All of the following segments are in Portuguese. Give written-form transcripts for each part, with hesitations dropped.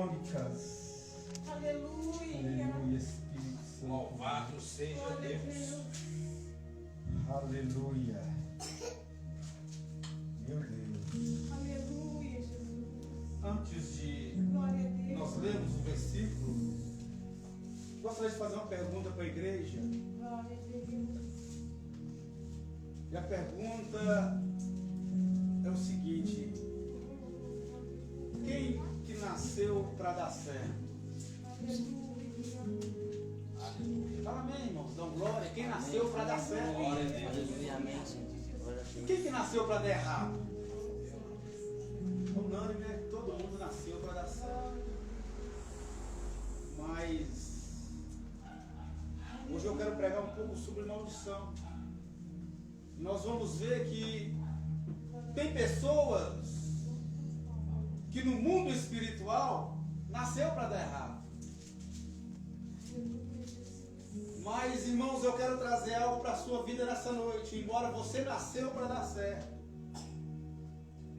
Crônicas. Aleluia. Aleluia, Espírito Santo. Louvado seja Deus. Aleluia. Meu Deus. Aleluia, Jesus. Antes de Glória a Deus. nós lermos o versículo, gostaria de fazer uma pergunta para a igreja. Glória a Deus. E a pergunta é o seguinte: quem que nasceu para dar certo? Fala amém, irmãos. Dão glória. Quem nasceu para dar certo? Glória a Deus. Aleluia, amém. E quem que nasceu para dar errado? Unânime, né? Todo mundo nasceu para dar certo. Mas hoje eu quero pregar um pouco sobre maldição. Nós vamos ver que tem pessoas que no mundo espiritual nasceu para dar errado. Mas, irmãos, eu quero trazer algo para a sua vida nessa noite. Embora você nasceu para dar certo,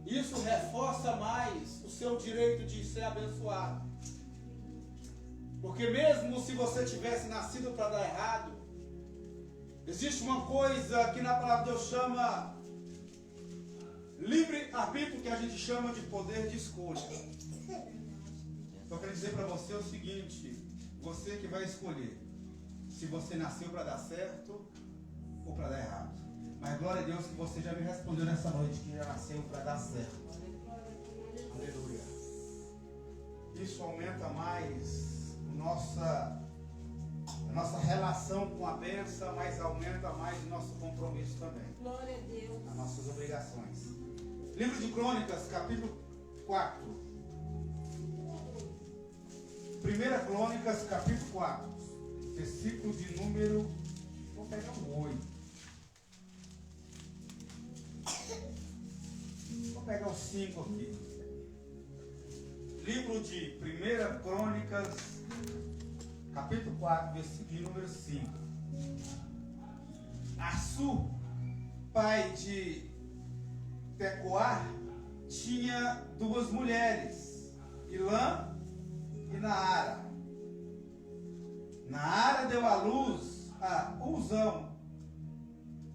isso reforça mais o seu direito de ser abençoado. Porque mesmo se você tivesse nascido para dar errado, existe uma coisa que na palavra de Deus chama livre-arbítrio, que a gente chama de poder de escolha. Então eu quero dizer para você o seguinte: você que vai escolher se você nasceu para dar certo ou para dar errado. Mas glória a Deus que você já me respondeu nessa noite que já nasceu para dar certo. Aleluia. Isso aumenta mais a nossa relação com a bênção, mas aumenta mais o nosso compromisso também. Glória a Deus. As nossas obrigações. Livro de Crônicas, capítulo 4. 1 Crônicas, capítulo 4. Versículo de número... Vou pegar o 8. Vou pegar o 5 aqui. Livro de 1 Crônicas, capítulo 4, versículo de número 5. Assur, pai de Tecoar, tinha duas mulheres, Ilã e Naara. Naara deu à luz a Uzão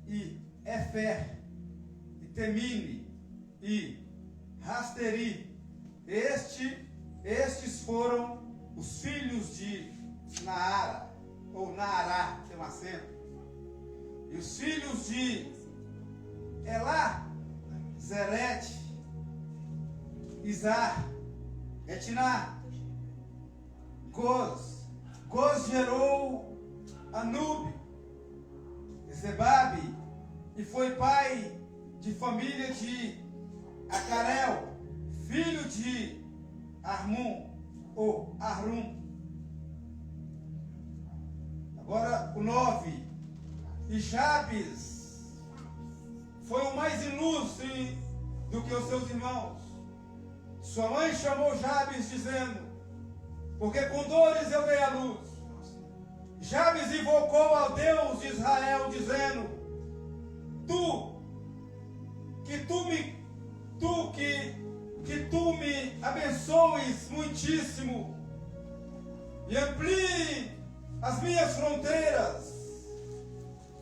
e Efer e Temine e Rasteri. Estes foram os filhos de Naara, ou Naará, tem um acento. E os filhos de Elá, Zerete, Izar, Etiná, Goz. Goz gerou Anube, Zebabe, e foi pai de família de Acarel, filho de Armum, ou Arum. Agora o 9. E Jabes foi o mais ilustre do que os seus irmãos. Sua mãe chamou Jabes dizendo: porque com dores eu dei à luz. Jabes invocou ao Deus de Israel dizendo: que tu me abençoes muitíssimo e amplie as minhas fronteiras,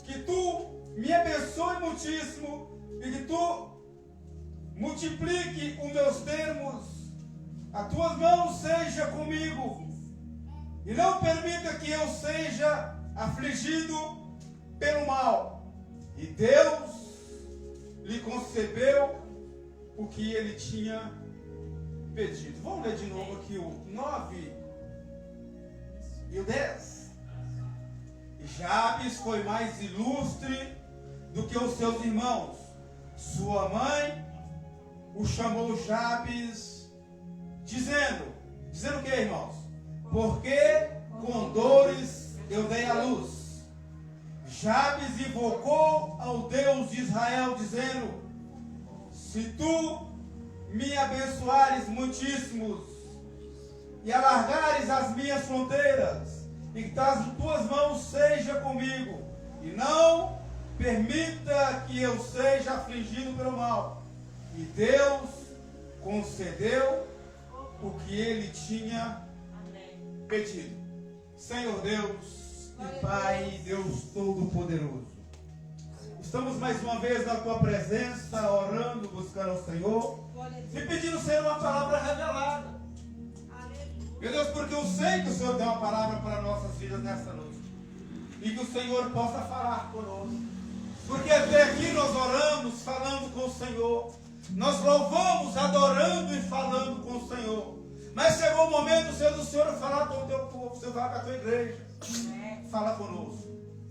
que tu me abençoe muitíssimo e que tu multiplique os meus termos, as tuas mãos seja comigo e não permita que eu seja afligido pelo mal. E Deus lhe concedeu o que ele tinha pedido. Vamos ler de novo aqui o 9 e o 10. E Jabes foi mais ilustre do que os seus irmãos. Sua mãe o chamou Jabes, dizendo o que, irmãos? Porque com dores eu dei à luz. Jabes invocou ao Deus de Israel, dizendo: se tu me abençoares muitíssimos e alargares as minhas fronteiras, e que as tuas mãos sejam comigo, e não permita que eu seja afligido pelo mal. E Deus concedeu o que ele tinha pedido. Senhor Deus e Pai, Deus Todo-Poderoso, estamos mais uma vez na Tua presença, orando, buscando ao Senhor e pedindo, Senhor, uma palavra revelada. Meu Deus, porque eu sei que o Senhor tem uma palavra para nossas vidas nessa noite e que o Senhor possa falar conosco, porque até aqui nós oramos, falando com o Senhor, nós louvamos, adorando e falando com o Senhor. Mas chegou o momento, Senhor, do Senhor falar com o teu povo, Senhor, falar com a tua igreja. Fala conosco,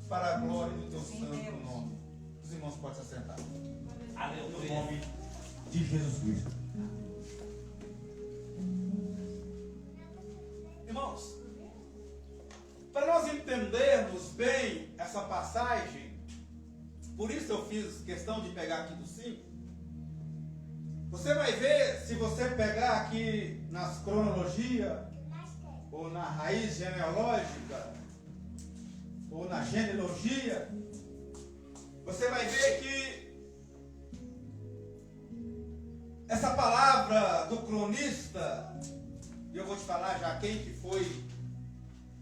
para a glória do teu santo nome. Os irmãos podem se assentar. Aleluia. No nome de Jesus Cristo. Irmãos, para nós entendermos bem essa passagem, por isso eu fiz questão de pegar aqui do 5. Você vai ver, se você pegar aqui nas cronologias, ou na raiz genealógica, ou na genealogia, você vai ver que essa palavra do cronista, e eu vou te falar já quem que foi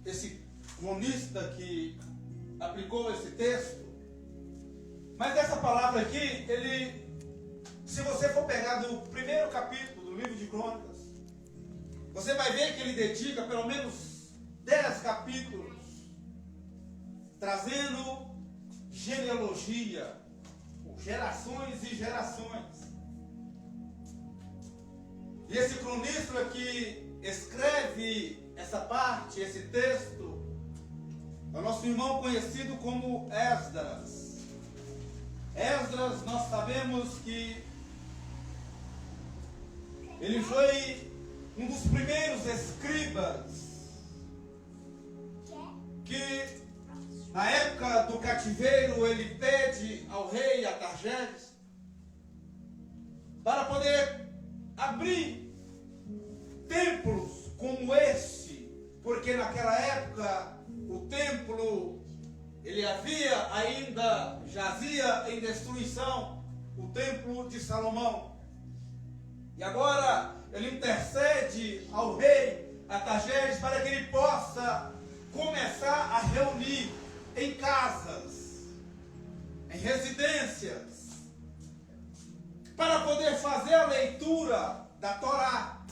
esse cronista que aplicou esse texto, mas essa palavra aqui, se você for pegar do primeiro capítulo do livro de Crônicas, você vai ver que ele dedica pelo menos 10 capítulos trazendo genealogia, gerações e gerações. E esse cronista que escreve essa parte, esse texto, é o nosso irmão conhecido como Esdras. Esdras, nós sabemos que ele foi um dos primeiros escribas que, na época do cativeiro, ele pede ao rei Artaxerxes para poder abrir templos como esse, porque naquela época o templo ele jazia em destruição, o templo de Salomão. E agora ele intercede ao rei Artaxerxes para que ele possa começar a reunir em casas, em residências, para poder fazer a leitura da Torá,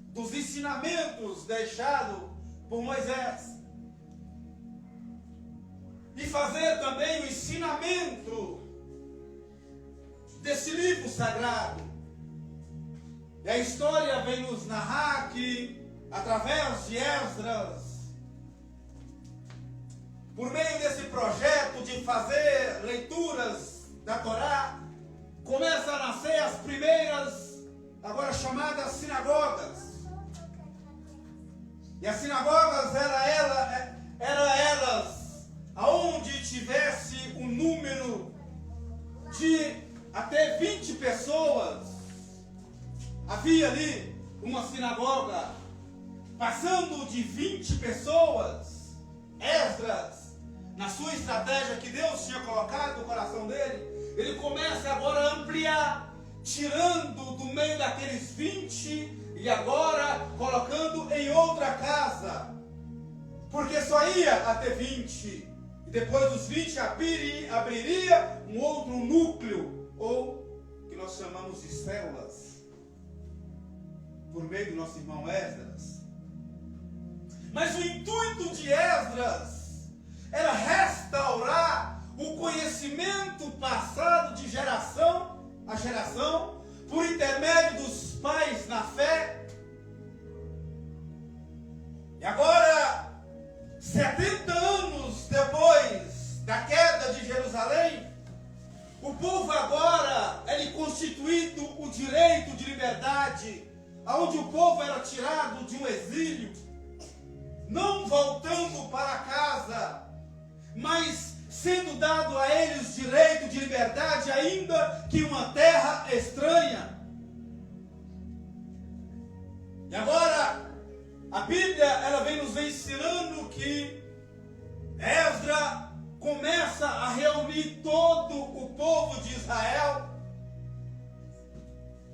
dos ensinamentos deixados por Moisés, e fazer também o ensinamento desse livro sagrado. E a história vem nos narrar que, através de Esdras, por meio desse projeto de fazer leituras da Torá, começa a nascer as primeiras, agora chamadas sinagogas. E as sinagogas eram elas aonde tivesse um número de até 20 pessoas. Havia ali uma sinagoga, passando de 20 pessoas. Esdras, na sua estratégia que Deus tinha colocado no coração dele, ele começa agora a ampliar, tirando do meio daqueles 20 e agora colocando em outra casa, porque só ia até 20, e depois dos 20 abriria um outro núcleo, ou que nós chamamos de células, por meio do nosso irmão Esdras. Mas o intuito de Esdras era restaurar o conhecimento passado de geração a geração, por intermédio dos pais na fé. E agora, 70 anos depois da queda de Jerusalém, o povo agora é constituído o direito de liberdade, onde o povo era tirado de um exílio, não voltando para casa, mas sendo dado a eles direito de liberdade, ainda que uma terra estranha. E agora, a Bíblia ela vem nos ensinando que Esdras começa a reunir todo o povo de Israel.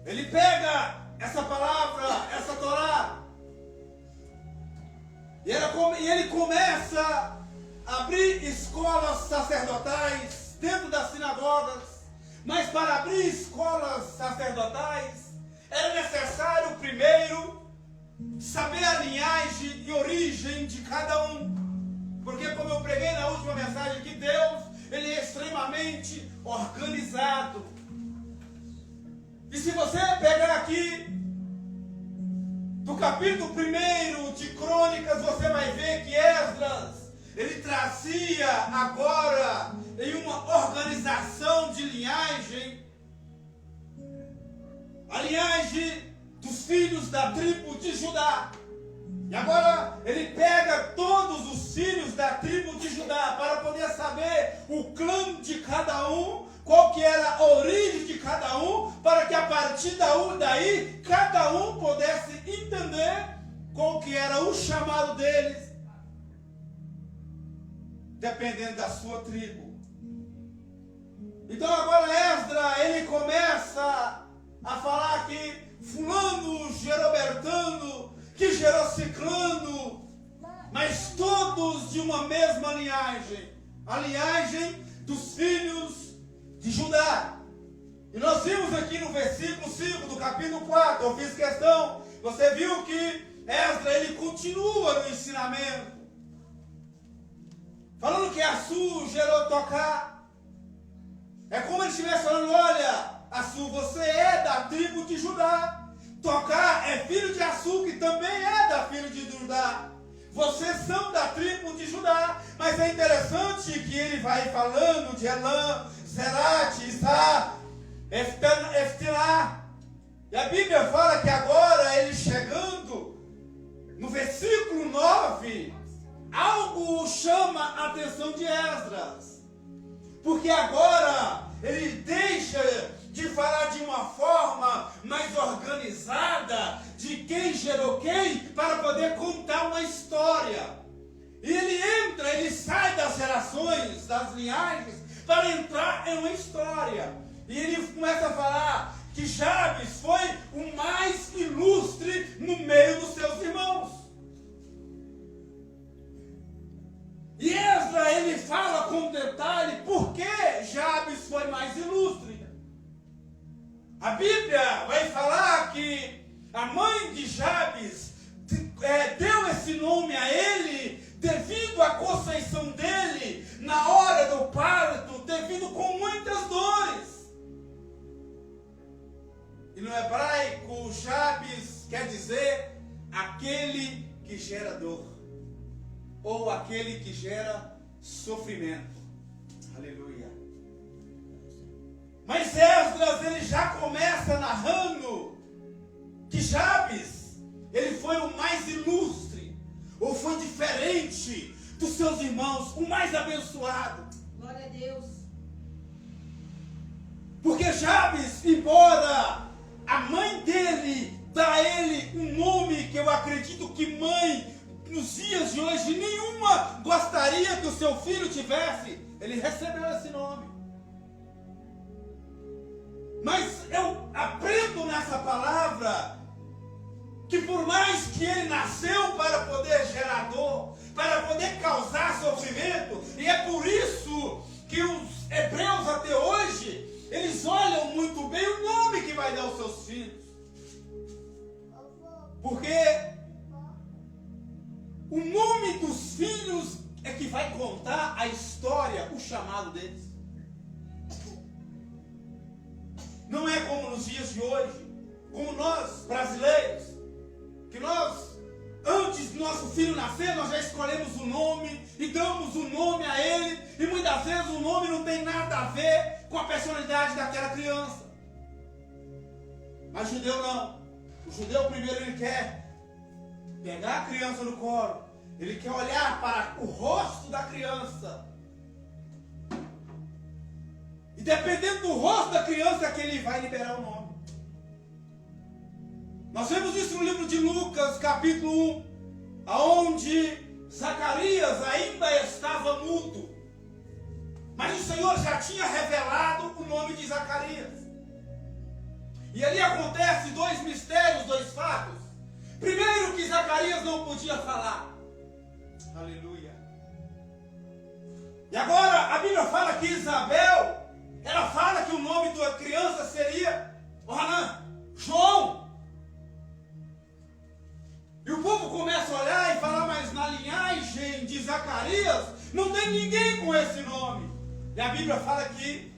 Ele pega essa palavra, essa Torá, E ele começa a abrir escolas sacerdotais dentro das sinagogas. Mas para abrir escolas sacerdotais, era necessário primeiro saber a linhagem e origem de cada um. Porque, como eu preguei na última mensagem, que Deus, Ele é extremamente organizado. E se você pegar aqui do capítulo 1 de Crônicas, você vai ver que Esdras, ele trazia agora em uma organização de linhagem, a linhagem dos filhos da tribo de Judá. E agora ele pega todos os filhos da tribo de Judá para poder saber o clã de cada um, qual que era a origem de cada um, para que a partir daí cada um pudesse entender qual que era o chamado deles, dependendo da sua tribo. Então agora Esdras, ele começa a falar que fulano gerou Bertano, que gerou Ciclano, mas todos de uma mesma linhagem, a linhagem dos filhos de Judá. E nós vimos aqui no versículo 5 do capítulo 4, eu fiz questão, você viu que Esdras, ele continua no ensinamento, falando que Assu gerou Tocar. É como ele estivesse falando, olha, Assu, você é da tribo de Judá. Tocar é filho de Assu, que também é da filho de Judá. Vocês são da tribo de Judá. Mas é interessante que ele vai falando de Elam, Zerate, Isá, Eftilá. E a Bíblia fala que agora ele chegando no versículo 9, algo chama a atenção de Esdras. Porque agora ele deixa de falar de uma forma mais organizada de quem gerou quem, para poder contar uma história. E ele sai das gerações, das linhagens, para entrar em uma história. E ele começa a falar que Jabes foi o mais ilustre no meio dos seus irmãos. E Esdras, ele fala com detalhe por que Jabes foi mais ilustre. A Bíblia vai falar que a mãe de Jabes deu esse nome a ele devido à conceição dele na hora do parto, devido com muitas dores. E no hebraico, Jabes quer dizer aquele que gera dor, ou aquele que gera sofrimento. Aleluia. Mas Esdras, ele já começa narrando que Jabes, ele foi o mais ilustre, ou foi diferente dos seus irmãos, o mais abençoado. Glória a Deus. Porque Jabes, embora a mãe dele dá a ele um nome que eu acredito que mãe, nos dias de hoje, nenhuma gostaria que o seu filho tivesse, ele recebeu esse nome. Mas eu aprendo nessa palavra que por mais que ele nasceu para poder gerar dor, para poder causar sofrimento, e é por isso que os hebreus até hoje, eles olham muito bem o nome que vai dar aos seus filhos. Porque o nome dos filhos é que vai contar a história, o chamado deles. Não é como nos dias de hoje, como nós, brasileiros, que nós, antes do nosso filho nascer, nós já escolhemos o nome e damos o nome a ele, e muitas vezes o nome não tem nada a ver com a personalidade daquela criança. Mas judeu não. O judeu primeiro ele quer pegar a criança no colo, ele quer olhar para o rosto da criança. E dependendo do rosto da criança é que ele vai liberar o nome. Nós vemos isso no livro de Lucas, capítulo 1, onde Zacarias ainda estava mudo. Mas o Senhor já tinha revelado o nome de Zacarias. E ali acontece dois mistérios, dois fatos. Primeiro, que Zacarias não podia falar. Aleluia. E agora a Bíblia fala que Isabel, ela fala que o nome da criança seria João. E o povo começa a olhar e falar, mas na linhagem de Zacarias não tem ninguém com esse nome. E a Bíblia fala que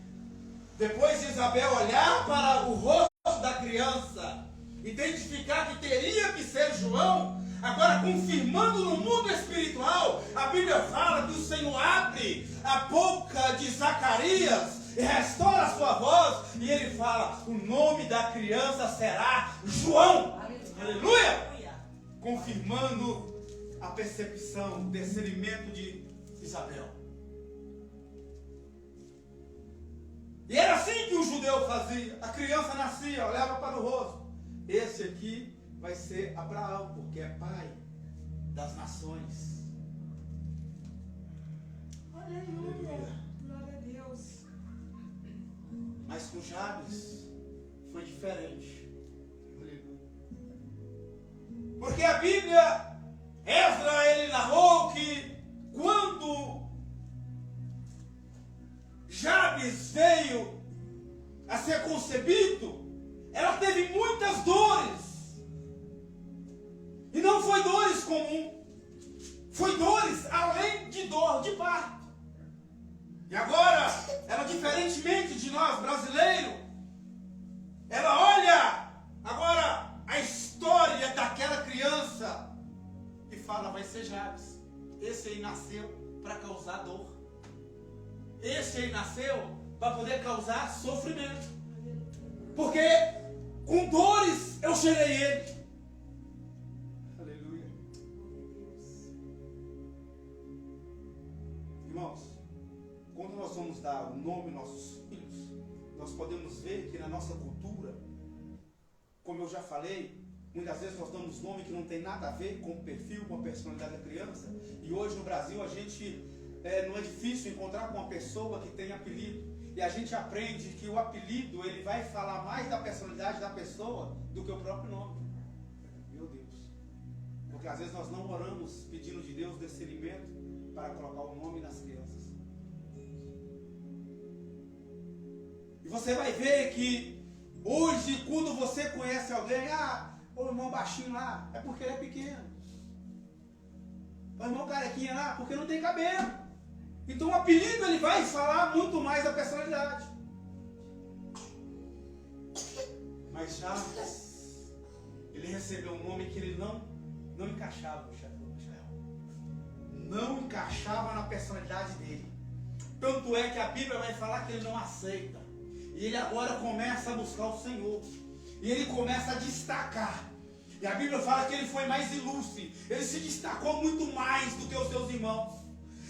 depois de Isabel olhar para o rosto da criança, identificar que teria que ser João, agora confirmando no mundo espiritual, a Bíblia fala que o Senhor abre a boca de Zacarias e restaura a sua voz, e ele fala, o nome da criança será João. Aleluia! Confirmando a percepção, o discernimento de Isabel. E era assim que o judeu fazia. A criança nascia, olhava para o rosto. Esse aqui vai ser Abraão, porque é pai das nações. Aleluia. Glória a Deus. Mas com Jabes foi diferente. Porque a Bíblia, Esdra, ele narrou que quando Jabes veio a ser concebido, ela teve muitas dores. E não foi dores comum, foi dores além de dor de parto. E agora, ela, diferentemente de nós brasileiros, ela olha agora a história daquela criança e fala, vai ser Jabes. Esse aí nasceu para causar dor. Esse aí nasceu para poder causar sofrimento. Porque com dores eu gerei ele. Aleluia. Irmãos, quando nós vamos dar o nome aos nossos filhos, nós podemos ver que na nossa cultura, como eu já falei, muitas vezes nós damos nome que não tem nada a ver com o perfil, com a personalidade da criança. E hoje no Brasil a gente não é difícil encontrar uma pessoa que tem apelido. E a gente aprende que o apelido ele vai falar mais da personalidade da pessoa do que o próprio nome. Meu Deus. Porque às vezes nós não oramos pedindo de Deus discernimento para colocar o nome nas crianças. E você vai ver que hoje, quando você conhece alguém, o irmão baixinho lá, é porque ele é pequeno. O irmão carequinha lá, porque não tem cabelo. Então o apelido ele vai falar muito mais da personalidade. Mas Jabes, ele recebeu um nome que ele não encaixava no Israel. Não encaixava na personalidade dele. Tanto é que a Bíblia vai falar que ele não aceita. E ele agora começa a buscar o Senhor. E ele começa a destacar. E a Bíblia fala que ele foi mais ilustre. Ele se destacou muito mais do que os seus irmãos.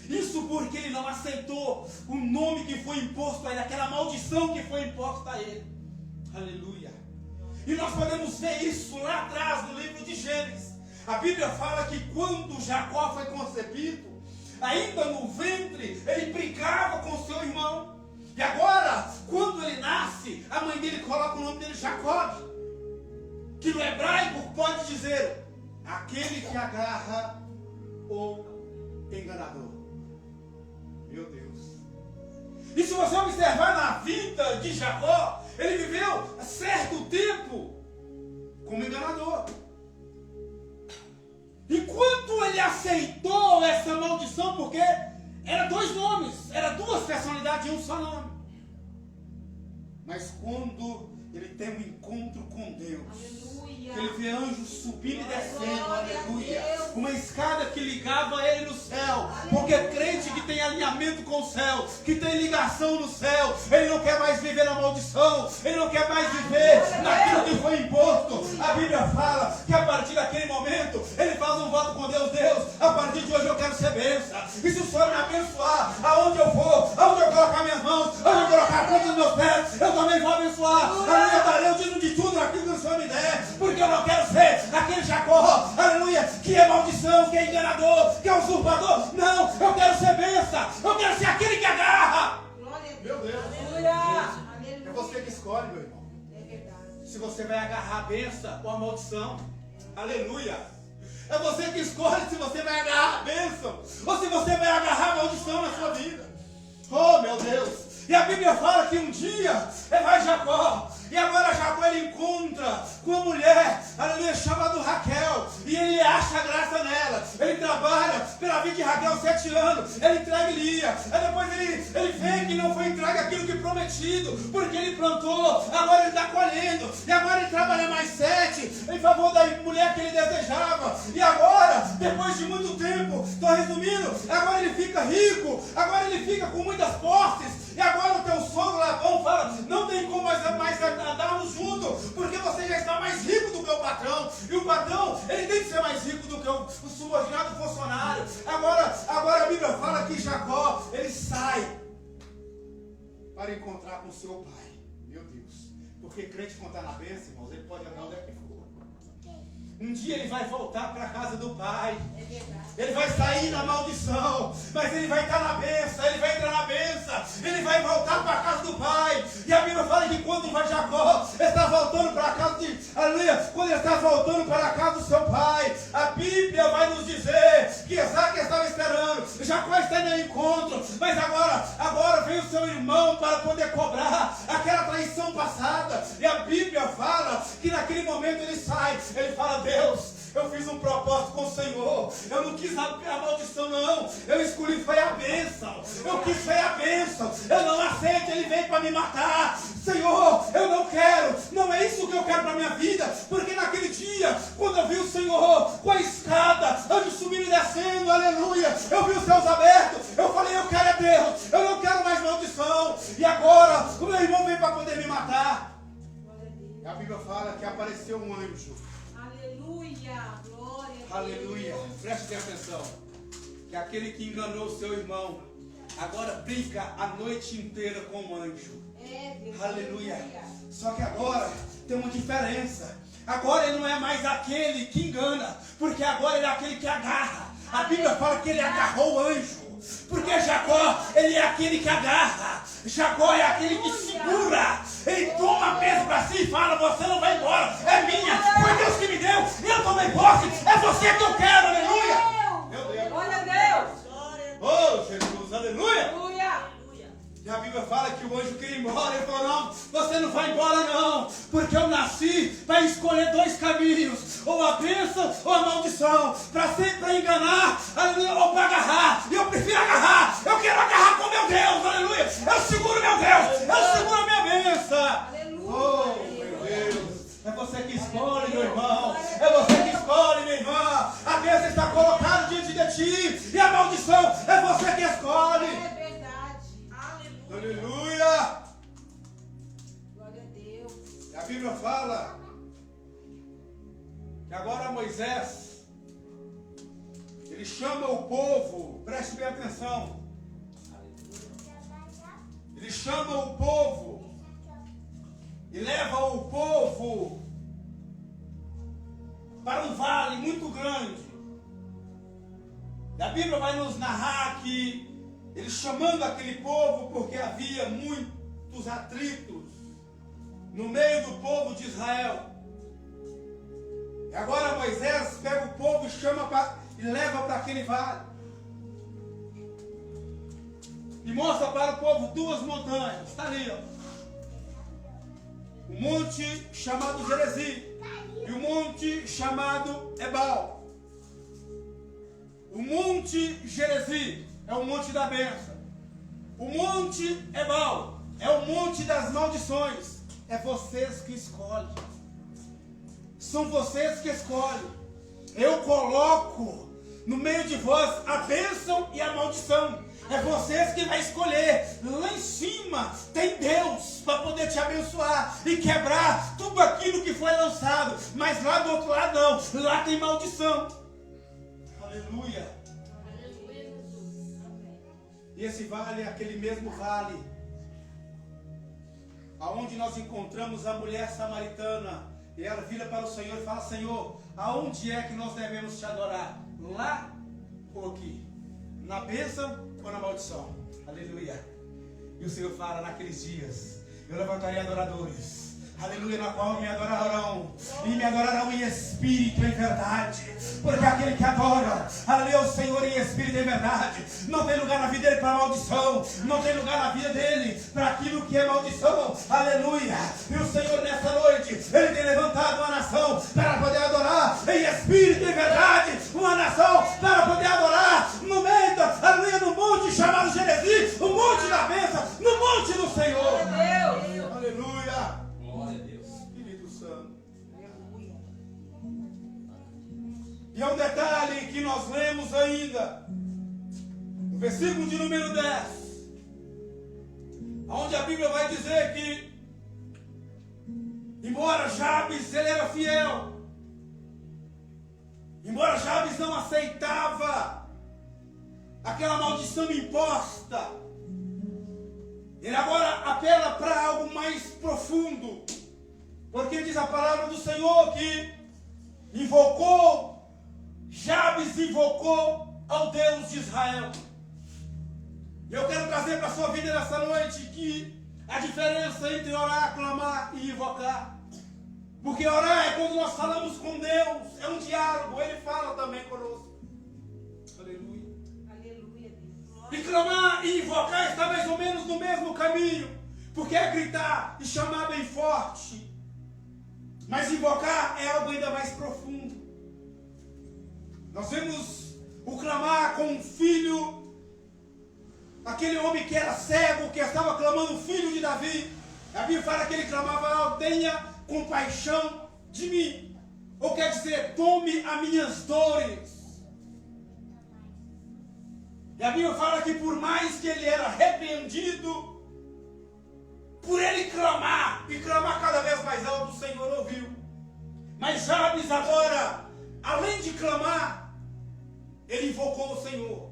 Isso porque ele não aceitou o nome que foi imposto a ele, aquela maldição que foi imposta a ele. Aleluia. E nós podemos ver isso lá atrás no livro de Gênesis. A Bíblia fala que quando Jacó foi concebido, ainda no ventre, ele brigava com seu irmão. E agora, quando ele nasce, a mãe dele coloca o nome dele Jacob, que no hebraico pode dizer aquele que agarra ou enganador. Meu Deus. E se você observar na vida de Jacó, ele viveu certo tempo como enganador. Enquanto ele aceitou essa maldição, porque era dois nomes, era duas personalidades em um só nome. Mas quando ele tem um encontro com Deus, Aleluia. ele vê anjos subindo e descendo, Glória aleluia. a Deus. Uma escada que ligava ele no céu. Porque crente que tem alinhamento com o céu, que tem ligação no céu, ele não quer mais viver na maldição, ele não quer mais viver naquilo que foi imposto. A Bíblia fala que a partir daquele momento, ele faz um voto com Deus. Deus, a partir de hoje eu quero ser bênção. E se o Senhor me abençoar, aonde eu for, aonde eu colocar minhas mãos, aonde eu colocar a ponta dos meus pés, eu também vou abençoar. Aleluia, darei o dízimo de tudo aquilo que o Senhor me der. Porque eu não quero ser aquele Jacó, aleluia, que é maldição, que é enganador, que é usurpador. Não, eu quero ser bênção. Eu quero ser aquele que agarra. Glória a Deus. Meu Deus. Aleluia. É você que escolhe, meu irmão. É verdade. Se você vai agarrar a bênção ou a maldição. Aleluia. É você que escolhe se você vai agarrar a bênção ou se você vai agarrar a maldição na sua vida. Oh, meu Deus! E a Bíblia fala que um dia vai Jacó, e agora Jacó ele encontra com uma mulher, aleluia, chamada Raquel, e ele acha graça nela. Ele trabalha pela vida de Raquel 7 anos, ele entrega Lia, aí depois ele vê que não foi entregue aquilo que prometido, porque ele plantou, agora ele está colhendo, e agora ele trabalha mais 7 em favor da mulher que ele desejava, e agora, depois de muito tempo, estou resumindo, agora ele fica rico, agora ele fica com muitas posses. E agora o teu sogro Labão fala, não tem como mais andarmos juntos, porque você já está mais rico do que o patrão. E o patrão, ele tem que ser mais rico do que o subordinado funcionário. Agora a Bíblia fala que Jacó, ele sai para encontrar com seu pai. Meu Deus. Porque crente quando está na bênção, irmãos, ele pode andar onde é que for. Um dia ele vai voltar para a casa do pai. Ele vai sair na maldição, mas ele vai estar na bênção, ele vai entrar na bênção, ele vai voltar para a casa do pai. E a Bíblia fala que quando vai Jacó, ele está voltando para a casa de, aleluia, quando ele está voltando para a casa do seu pai, a Bíblia vai nos dizer que Isaac estava esperando, Jacó está indo ao encontro, mas agora vem o seu irmão para poder cobrar aquela traição passada. E a Bíblia fala que naquele momento ele sai, ele fala, Deus, eu fiz um propósito com o Senhor. Eu não quis a maldição, não. Eu escolhi foi a bênção. Eu quis foi a bênção. Eu não aceito. Ele veio para me matar. Senhor, eu não quero. Não é isso que eu quero para a minha vida. Porque naquele dia, quando eu vi o Senhor com a escada, antes subindo e descendo, aleluia, eu vi os céus abertos. Eu falei, eu quero é Deus. Eu não quero mais maldição. E agora, o meu irmão veio para poder me matar. A Bíblia fala que apareceu um anjo. Aleluia, glória a Deus. Aleluia, preste bem atenção, que aquele que enganou o seu irmão, agora brinca a noite inteira com o anjo. Deus. Aleluia, só que agora tem uma diferença, agora ele não é mais aquele que engana, porque agora ele é aquele que agarra. A Bíblia fala que ele agarrou o anjo, porque Jacó, ele é aquele que agarra, Jacó é aquele que segura, ele toma peso para si e fala, você não vai embora, é minha, foi Deus que me deu, eu tomei posse, é você que eu quero, aleluia. Meu Deus. Glória a Deus. Oh Jesus, aleluia. Aleluia. E a Bíblia fala que o anjo queria ir embora, ele falou, não, você não vai embora não, porque eu nasci para escolher 2 caminhos, ou a bênção ou a maldição, para enganar, aleluia, ou para agarrar, e eu prefiro agarrar, eu quero agarrar com meu Deus, aleluia, eu seguro meu Deus, eu seguro a minha bênção. Aleluia. Oh meu Deus, é você que escolhe, meu irmão, é você que escolhe, minha irmã, a bênção está colocada diante de ti, e a maldição é você que escolhe. É verdade. Aleluia. Aleluia! Glória a Deus. E a Bíblia fala que agora Moisés, ele chama o povo, preste bem atenção, ele chama o povo e leva o povo para um vale muito grande. E a Bíblia vai nos narrar que ele chamando aquele povo porque havia muitos atritos no meio do povo de Israel. E agora Moisés pega o povo e leva para aquele vale. E mostra para o povo 2 montanhas. Está ali, ó. O monte chamado Gerizim e o monte chamado Ebal. O monte Gerizim é o monte da bênção. O monte Ebal é o monte das maldições. É vocês que escolhem. São vocês que escolhem. Eu coloco no meio de vós a bênção e a maldição. É vocês que vai escolher. Lá em cima tem Deus para poder te abençoar e quebrar tudo aquilo que foi lançado. Mas lá do outro lado não. Lá tem maldição. Aleluia. E esse vale é aquele mesmo vale aonde nós encontramos a mulher samaritana. E ela vira para o Senhor e fala, Senhor, aonde é que nós devemos te adorar? Lá ou aqui? Na bênção ou na maldição? Aleluia. E o Senhor fala, naqueles dias eu levantarei adoradores aleluia, na qual me adorarão, e me adorarão em espírito e em verdade, porque aquele que adora, aleluia, o Senhor em espírito e em verdade, não tem lugar na vida dele para maldição, não tem lugar na vida dele para aquilo que é maldição, aleluia. E o Senhor nessa noite, Ele tem levantado uma nação para poder adorar em espírito e em verdade, uma nação para poder adorar no meio, aleluia, no monte chamado Gerezim, o monte da bênção, no monte do Senhor. Deus. Aleluia. Glória a Deus. Espírito Santo. Aleluia. E é um detalhe que nós lemos ainda, no versículo de número 10, onde a Bíblia vai dizer que, embora Jabes ele era fiel, embora Jabes não aceitava aquela maldição imposta, ele agora apela para algo mais profundo, porque diz a palavra do Senhor que Jabes invocou ao Deus de Israel. Eu quero trazer para a sua vida nessa noite que a diferença entre orar, clamar e invocar. Porque orar é quando nós falamos com Deus, é um diálogo, Ele fala também conosco. Aleluia. Aleluia, Deus. E clamar e invocar está mais ou menos no mesmo caminho, porque é gritar e chamar bem forte. Mas invocar é algo ainda mais profundo. Nós vemos o clamar com um filho, aquele homem que era cego, que estava clamando, o filho de Davi. A Bíblia fala que ele clamava: tenha compaixão de mim. Ou quer dizer, tome as minhas dores. E a Bíblia fala que por mais que ele era repreendido, por ele clamar, e clamar cada vez mais alto, o Senhor ouviu. Mas Jabes agora, além de clamar, ele invocou o Senhor.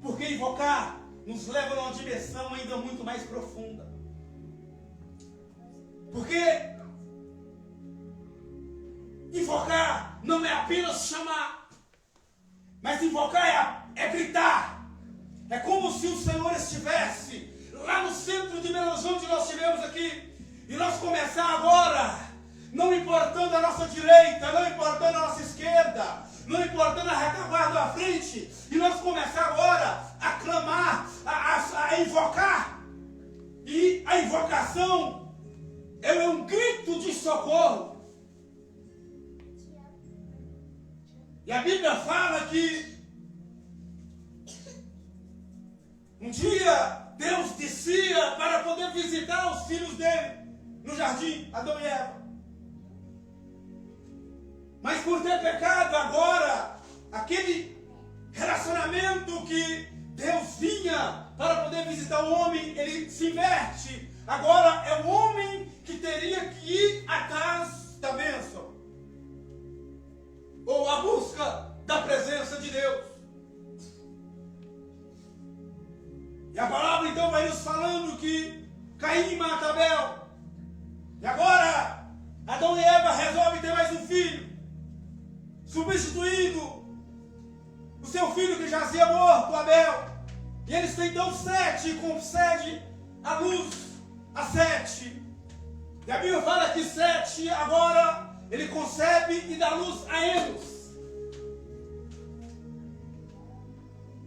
Porque invocar nos leva a uma dimensão ainda muito mais profunda. Porque invocar não é apenas chamar, mas invocar é gritar. É como se o Senhor estivesse lá no centro de Belo Horizonte, onde nós estivemos aqui, e nós começar agora, não importando a nossa direita, não importando a nossa esquerda, não importando a retaguarda à frente, e nós começar agora a clamar, a invocar. E a invocação é um grito de socorro. E a Bíblia fala que um dia Deus descia para poder visitar os filhos dele no jardim, Adão e Eva. Mas por ter pecado agora, aquele relacionamento que Deus vinha para poder visitar o homem, ele se inverte. Agora é o homem que teria que ir atrás da bênção, ou a busca da presença de Deus. E a palavra então vai nos falando que Caim mata Abel. E agora Adão e Eva resolvem ter mais um filho, substituindo o seu filho que jazia morto, Abel. E eles têm então Sete, concede a luz a Sete. E a Bíblia fala que Sete agora ele concebe e dá luz a Enos.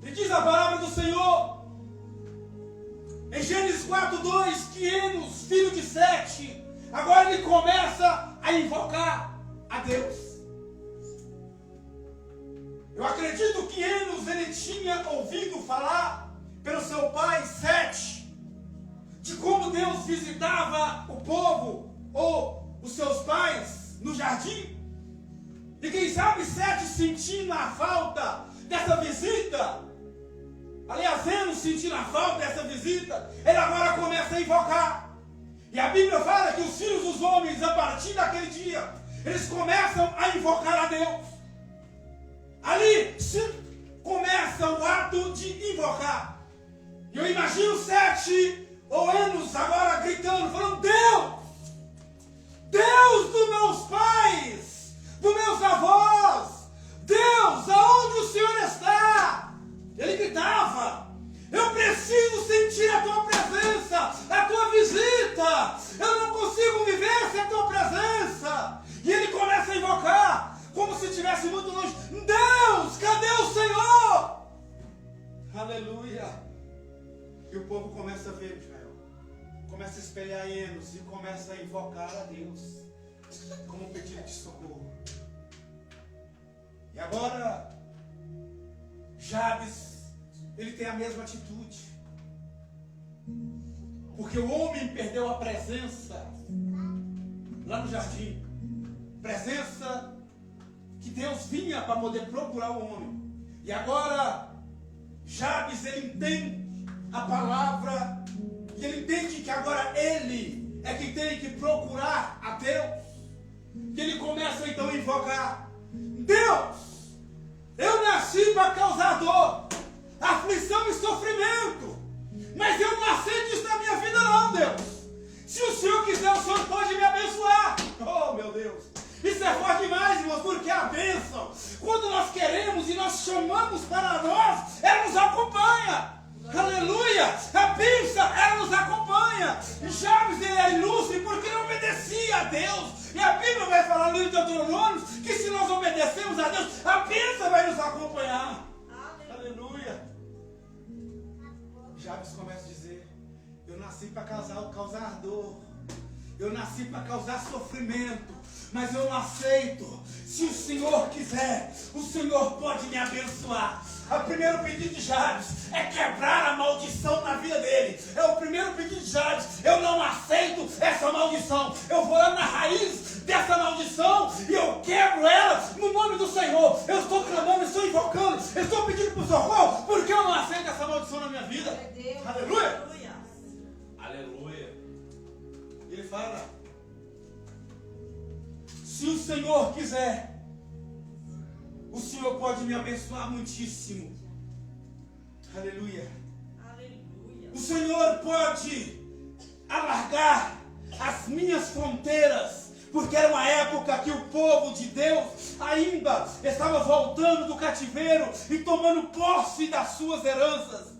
E diz a palavra do Senhor em Gênesis 4:2 que Enos, filho de Sete, agora ele começa a invocar a Deus. Eu acredito que Enos ele tinha ouvido falar pelo seu pai Sete de como Deus visitava o povo ou os seus pais no jardim. E quem sabe Sete, sentindo a falta dessa visita, aliás, Enos sentindo a falta dessa visita, ele agora começa a invocar. E a Bíblia fala que os filhos dos homens, a partir daquele dia, eles começam a invocar a Deus. Ali começa o ato de invocar. E eu imagino Sete ou Enos agora gritando, falando: Deus, Deus dos meus pais, dos meus avós, Deus, aonde o Senhor está? Ele gritava: eu preciso sentir a tua presença, a tua visita. Eu não consigo viver sem a tua Aleluia. E o povo começa a ver, Israel. Começa a espelhar hinos e começa a invocar a Deus como pedido de socorro. E agora, Jabes, ele tem a mesma atitude. Porque o homem perdeu a presença lá no jardim. Presença que Deus vinha para poder procurar o homem. E agora, Jabes, ele entende a palavra. E ele entende que agora ele é que tem que procurar a Deus. E ele começa então a invocar: Deus, eu nasci para causar dor, aflição e sofrimento, mas eu não aceito isso na minha vida não, Deus. Se o Senhor quiser, o Senhor pode me abençoar. Oh, meu Deus. Isso é forte demais, irmãos, porque a bênção, quando nós queremos e nós chamamos para nós, ela nos acompanha. Aleluia! A bênção, ela nos acompanha. Jabes, ele era ilustre porque não obedecia a Deus. E a Bíblia vai falar no livro de Deuteronômio que se nós obedecemos a Deus, a bênção vai nos acompanhar. Aleluia! Jabes começa a dizer: eu nasci para causar dor, eu nasci para causar sofrimento, mas eu não aceito. Se o Senhor quiser, o Senhor pode me abençoar. O primeiro pedido de Jabes é quebrar a maldição na vida dele. É o primeiro pedido de Jabes. Eu não aceito essa maldição. Eu vou lá na raiz dessa maldição e eu quebro ela no nome do Senhor. Eu estou clamando, estou invocando, eu estou pedindo por socorro, porque eu não aceito essa maldição na minha vida. Aleluia! Aleluia. Ele fala: se o Senhor quiser, o Senhor pode me abençoar muitíssimo. Aleluia. Aleluia. O Senhor pode alargar as minhas fronteiras, porque era uma época que o povo de Deus ainda estava voltando do cativeiro e tomando posse das suas heranças.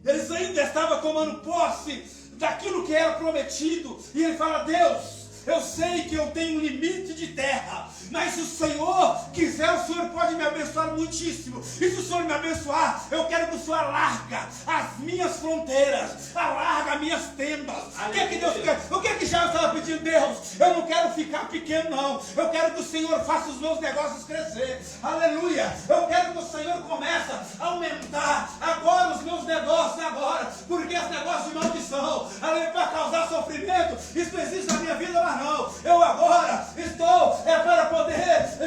Eles ainda estavam tomando posse daquilo que era prometido. E ele fala: Deus, eu sei que eu tenho um limite de terra, mas se o Senhor quiser, o Senhor pode me abençoar muitíssimo. E se o Senhor me abençoar, eu quero que o Senhor alarga as minhas fronteiras, alarga as minhas tendas. O que é que Deus quer? O que é que já estava pedindo? Deus, eu não quero ficar pequeno não, eu quero que o Senhor faça os meus negócios crescer. Aleluia. Eu quero que o Senhor comece a aumentar agora os meus negócios agora, porque esse negócio de maldição, aleluia, para causar sofrimento, isso não existe na minha vida, mas não. Eu agora estou para poder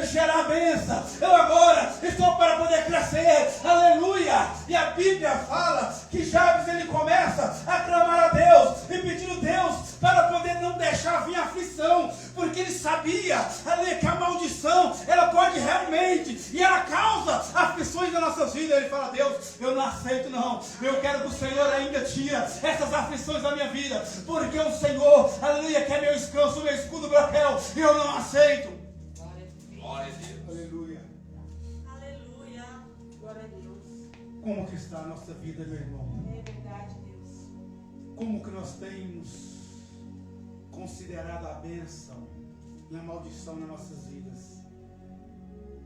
gerar bênção. Eu agora estou para poder crescer. Aleluia. E a Bíblia fala que Jabes, ele começa a clamar a Deus e pedindo a Deus para poder não deixar vir aflição, porque ele sabia que a maldição, ela pode realmente, e ela causa aflições nas nossas vidas. Ele fala: Deus, eu não aceito não, eu quero que o Senhor ainda tira essas aflições da minha vida, porque o Senhor, aleluia, que é meu descanso, meu escudo, meu réu, e eu não aceito. Glória a Deus. Aleluia. Aleluia. Glória a Deus. Como que está a nossa vida, meu irmão? É verdade, Deus. Como que nós temos considerado a bênção e a maldição nas nossas vidas?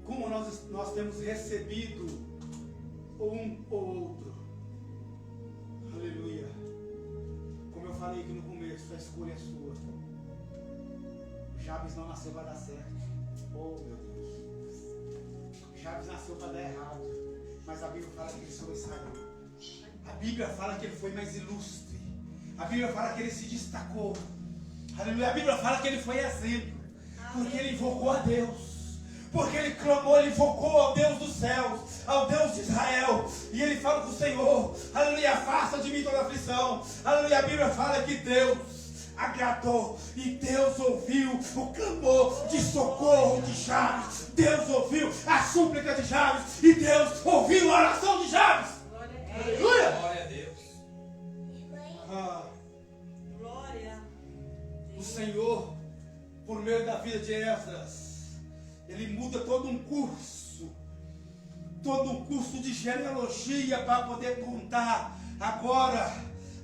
Como nós temos recebido um ou outro? Aleluia. Como eu falei aqui no começo, a escolha é sua. Jabes não nasceu para dar certo. Oh, meu Deus. Jabes nasceu para dar errado, mas a Bíblia fala que ele sobressaiu. A Bíblia fala que ele foi mais ilustre. A Bíblia fala que ele se destacou. Aleluia. A Bíblia fala que ele foi exemplo, porque ele invocou a Deus, porque ele clamou, ele invocou ao Deus dos céus, ao Deus de Israel. E ele fala com o Senhor: aleluia, afasta de mim toda aflição. Aleluia. A Bíblia fala que Deus agradou e Deus ouviu o clamor de socorro de Jabes. Deus ouviu a súplica de Jabes e Deus ouviu a oração de Jabes. Aleluia. Glória a Deus. Glória. O Senhor, por meio da vida de Esdras, ele muda todo um curso de genealogia para poder contar agora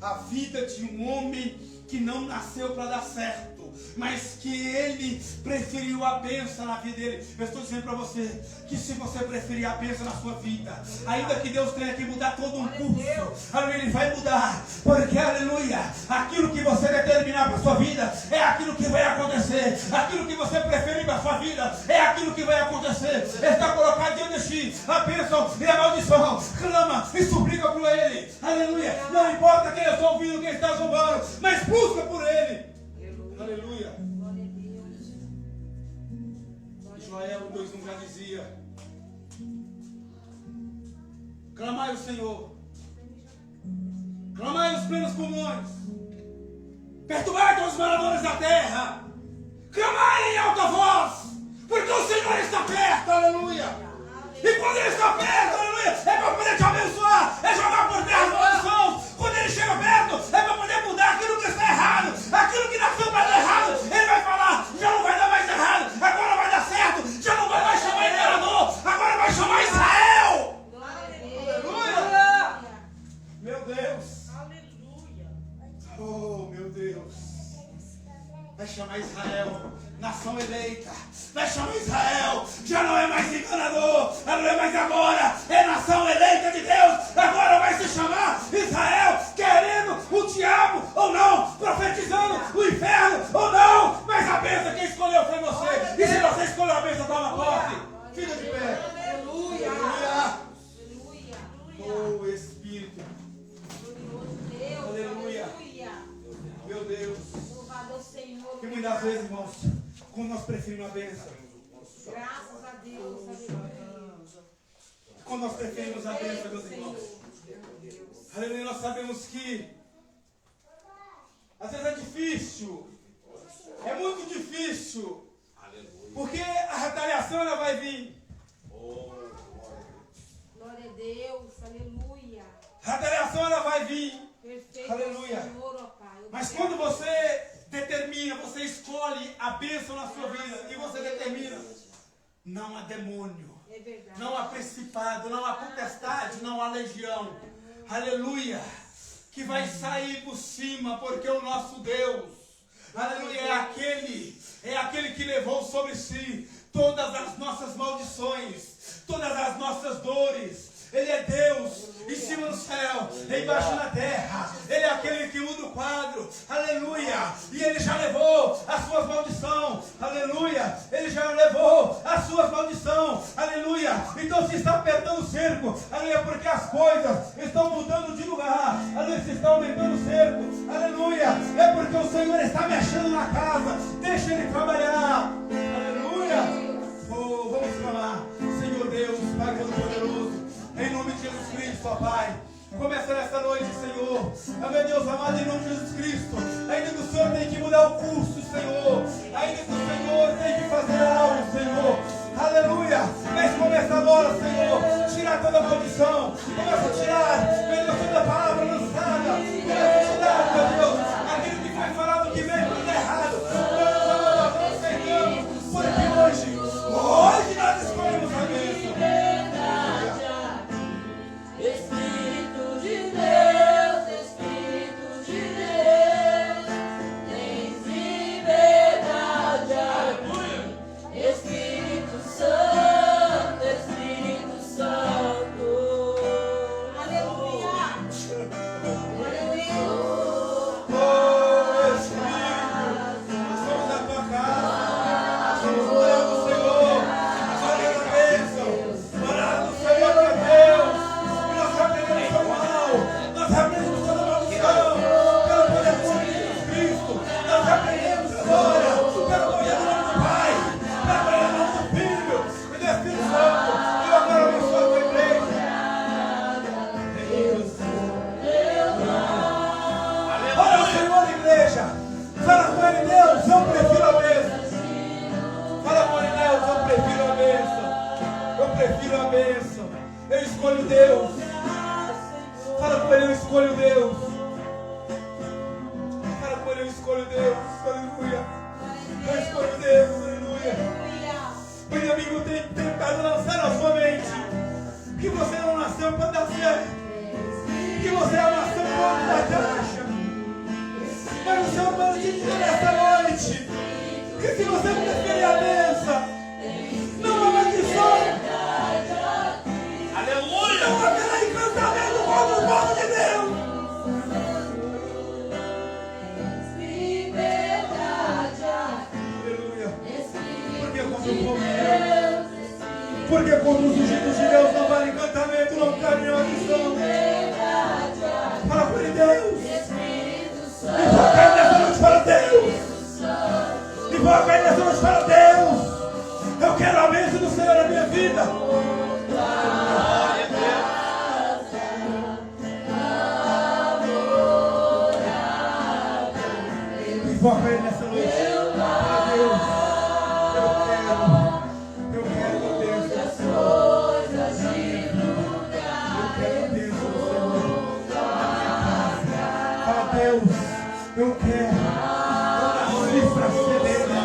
a vida de um homem que não nasceu para dar certo. povo, mas que ele preferiu a bênção na vida dele. Eu estou dizendo para você que se você preferir a bênção na sua vida, ainda que Deus tenha que mudar todo um curso, aleluia, ele vai mudar, porque aleluia, aquilo que você determinar para a sua vida é aquilo que vai acontecer, aquilo que você preferir para a sua vida é aquilo que vai acontecer. Está colocado diante de ti a bênção e a maldição. Clama e suplica por ele, aleluia. Não importa quem está ouvindo, quem está zombando, mas busca por ele, aleluia. Joel 2:1 já dizia: clamai ao Senhor, clamai os plenos pulmões, perturbai todos os moradores da terra, clamai em alta voz, porque o Senhor está perto, aleluia. E quando ele está perto, aleluia, é para poder te abençoar, é jogar por terra as maldições. Quando ele chega perto, é para poder mudar aquilo que está errado, aquilo que nasceu para dar errado. Ele vai falar: já não vai dar mais errado, agora vai dar certo, já não vai mais chamar imperador, agora vai chamar Israel. Aleluia! Meu Deus! Aleluia! Oh, meu Deus! Vai chamar Israel, nação eleita. Vai chamar Israel, já não é mais enganador, não é mais agora, é nação eleita de Deus. Agora vai se chamar Israel, querendo o diabo ou não, profetizando o inferno ou não, mas a bênção quem escolheu foi você. E se você escolheu a bênção, toma posse. Fica de pé. Aleluia! Aleluia. Oh, Espírito. Aleluia. Meu Deus. Louvado ao Senhor. E muitas vezes, irmãos, quando nós preferimos a bênção, Graças a Deus. Aleluia. quando nós preferimos a bênção, meus irmãos, aleluia, nós sabemos que às vezes é difícil, é muito difícil, porque a retaliação ela vai vir. Glória a Deus. Aleluia. A retaliação ela vai vir. Perfeito. Aleluia. Senhor, ó Pai. Mas quando você determina, você escolhe a bênção na sua vida e você determina, não há demônio, É verdade. não há principado, não há potestade, não há legião, aleluia, que vai sair por cima, porque o nosso Deus, aleluia, é aquele que levou sobre si todas as nossas maldições, todas as nossas dores. Ele é Deus, em cima no céu, embaixo na terra. Ele é aquele que muda o quadro, aleluia. E ele já levou as suas maldições, aleluia. Ele já levou as suas maldições, aleluia. Então se está apertando o cerco, aleluia, porque as coisas estão mudando de lugar, aleluia, se está aumentando o cerco, aleluia. É porque o Senhor está mexendo na casa, deixa ele trabalhar, aleluia. Oh, vamos clamar, Senhor Deus, Pai Todo-Poderoso, em nome de Jesus Cristo, ó Pai. Começa nessa noite, Senhor. Meu Deus amado, em nome de Jesus Cristo. Ainda que o Senhor tem que mudar o curso, Senhor. Ainda que o Senhor tem que fazer algo, Senhor. Aleluia. Mas começa agora, Senhor. Tirar toda a maldição. Começa a tirar, meu Deus, toda a palavra lançada. Começa a tirar, meu Deus, aquilo que foi falado que veio para dar errado. Nós aceitamos. Porque hoje nós escolhemos a bênção. Espírito de Deus, Espírito de Deus, tens liberdade aqui. Espírito Santo, Espírito Santo. Aleluia. Aleluia. Oh, Espírito, nós somos da tua casa, somos morados do Senhor, glória a bênção, morados do Senhor que é Deus, e nós repreendemos o mal, nós repreendemos toda maldição, pelo poder do nome de Jesus Cristo, nós repreendemos agora, pelo poder do nome do Pai, pelo poder do nome do Filho e do Espírito Santo, e agora abençoa a tua igreja. Olha o Senhor, igreja. Fala com ele, Deus, eu prefiro a bênção. Fala com ele, Deus, eu prefiro a bênção. Eu prefiro a bênção. Eu escolho Deus. Fala com ele, eu escolho Deus. Fala com ele, eu escolho Deus. Aleluia. Eu escolho Deus, aleluia. O inimigo tem tentado lançar na sua mente que você não nasceu para dar certo, que você nasceu para dar caixa. Mas o Senhor manda te dizer nessa noite se você preferir a bênção, não há maldição, Aleluia. não haverá encantamento contra o povo de Deus. Aleluia. Porque contra o povo de Deus, porque contra os ungidos de Deus não vale encantamento, não cabe nenhuma maldição. Fala com ele, Deus. Invoca ele nessa noite para Deus. Invoca ele nessa noite para Deus. Eu quero a bênção do Senhor na minha vida. Glória a Deus. Invoca ele nessa noite para Deus. Eu quero a bênção do Senhor. Eu quero a bênção do Senhor na minha casa. Fala, Deus, eu quero. Eu nasci para ser dele.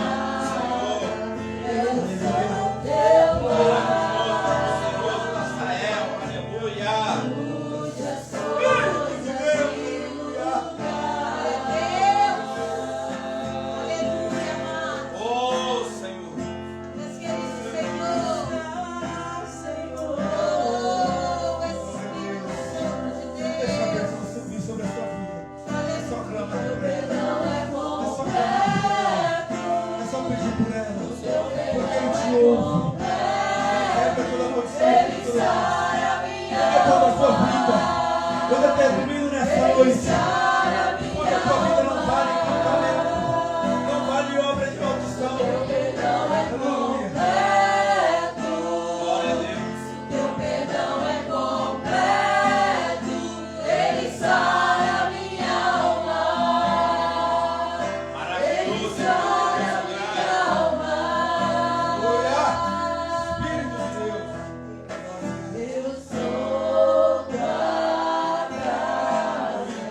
Eu determino nessa noite, porque a tua vida não vale encantamento, não vale obra de maldição. Aleluia. Glória a Deus. Teu perdão é completo, ele sara minha alma. Maravilhoso. Aleluia. Espírito de Deus. Eu sou tua casa,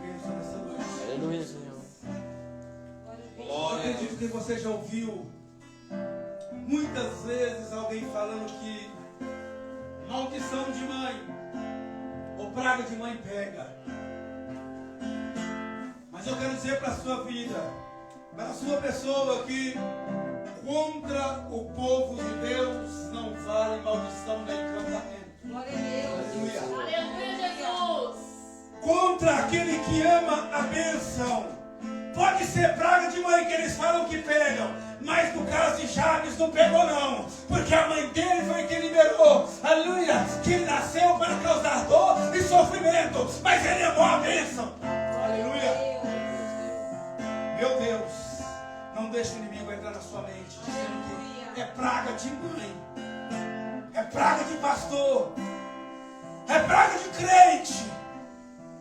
Aleluia, Senhor. Eu acredito que você já ouviu muitas vezes alguém falando que maldição de mãe ou praga de mãe pega. Mas eu quero dizer para a sua vida, para a sua pessoa, que contra o povo de Deus não vale maldição nem encantamento. Glória a Deus. Aleluia. Aleluia, Jesus. Contra aquele que ama a bênção. Pode ser praga de mãe que eles falam que pegam, mas no caso de Jabes não pegou não, porque a mãe dele foi quem liberou, aleluia, que ele nasceu para causar dor e sofrimento, mas ele amou a bênção, aleluia. Meu Deus, não deixe o inimigo entrar na sua mente dizendo que é praga de mãe, é praga de pastor, é praga de crente,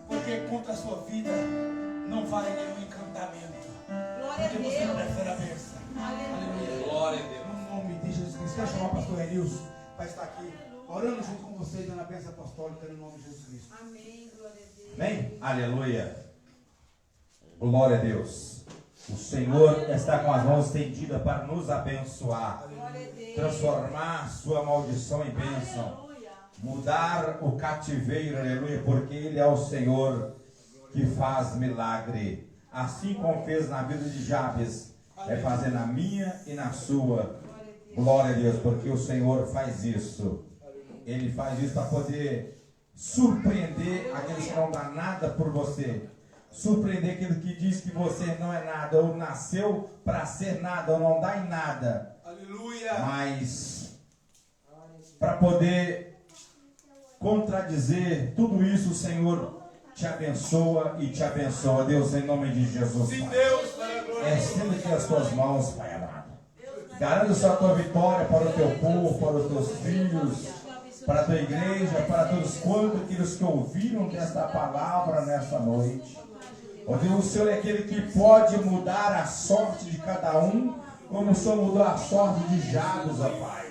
porque contra a sua vida não vale nenhum encantamento. Glória a Porque você Deus. prefere a bênção. Aleluia. Glória a Deus. No nome de Jesus Cristo. Quero chamar o pastor Renilson para estar aqui orando junto com vocês, dando a bênção apostólica no nome de Jesus Cristo. Amém. Glória a Deus. Amém? Aleluia. Glória a Deus. O Senhor está com as mãos estendidas para nos abençoar, Glória a Deus. transformar sua maldição em bênção, mudar o cativeiro, aleluia, porque Ele é o Senhor que faz milagre. Assim como fez na vida de Jabes, vai fazer na minha e na sua. Glória a Deus, porque o Senhor faz isso. Ele faz isso para poder surpreender aqueles que não dão nada por você. Surpreender aquele que diz que você não é nada, ou nasceu para ser nada, ou não dá em nada. Aleluia. Mas para poder contradizer tudo isso, o Senhor te abençoa e te abençoa. Deus, em nome de Jesus, Sim, Pai. Deus, para a glória. Estenda aqui as tuas mãos, Pai amado. Garanta só a tua vitória para o teu povo, para os teus filhos, para a tua igreja, para todos quantos aqueles que ouviram desta palavra nesta noite. Ó Deus, o Senhor é aquele que pode mudar a sorte de cada um, como o Senhor mudou a sorte de Jabes, ó Pai.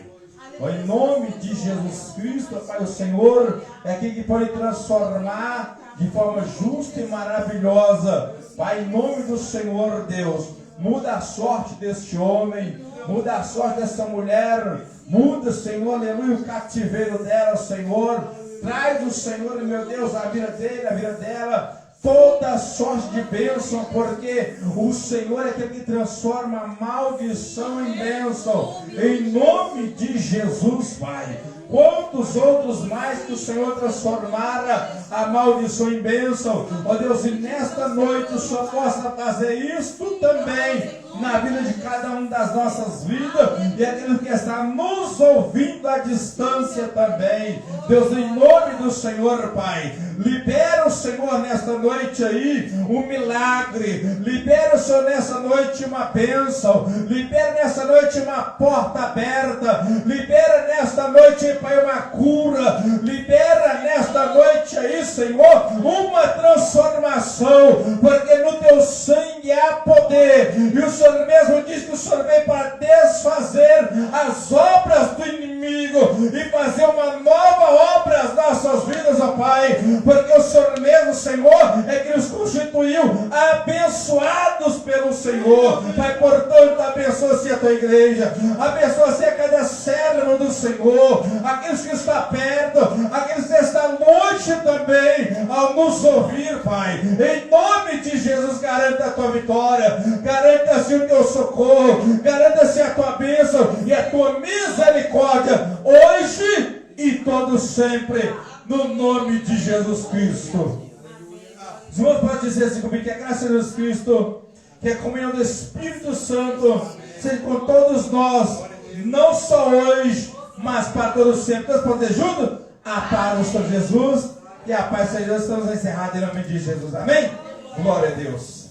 Ó, em nome de Jesus Cristo, ó Pai, o Senhor é aquele que pode transformar de forma justa e maravilhosa. Pai, em nome do Senhor, Deus, muda a sorte deste homem, muda a sorte dessa mulher, muda, Senhor, aleluia, o cativeiro dela, Senhor. Traz o Senhor, meu Deus, a vida dele, a vida dela, toda a sorte de bênção, porque o Senhor é aquele que transforma a maldição em bênção. Em nome de Jesus, Pai. Quantos outros mais que o Senhor transformara a maldição em bênção. Ó Deus, e nesta noite o Senhor possa fazer isto também na vida de cada um das nossas vidas e aquele que está nos ouvindo à distância também. Deus, em nome do Senhor, Pai, libera o Senhor nesta noite aí um milagre, libera o Senhor nessa noite uma bênção, libera nessa noite uma porta aberta, libera nesta noite, Pai, uma cura, libera nesta noite aí, Senhor, uma transformação, porque no teu sangue há poder, e o Senhor mesmo diz que o Senhor veio para desfazer as obras do inimigo e fazer uma nova obra nas nossas vidas, ó Pai, porque o Senhor mesmo, Senhor, é que nos constituiu abençoados pelo Senhor. Pai, portanto, abençoa-se a tua igreja, abençoa-se a cada servo do Senhor, aqueles que estão perto, aqueles que estão longe também, ao nos ouvir, Pai. Em nome de Jesus, garanta a tua vitória, garanta-se o teu socorro, garanta-se a tua bênção e a tua misericórdia, hoje e todo sempre, no nome de Jesus Cristo. Os irmãos podem dizer assim comigo, que a graça de Jesus Cristo, que a comunhão do Espírito Santo seja com todos nós, não só hoje, mas para todos sempre. Todos podem dizer junto? A paz do Senhor Jesus e a paz do Senhor. Estamos encerrados em nome de Jesus. Amém? Glória a Deus.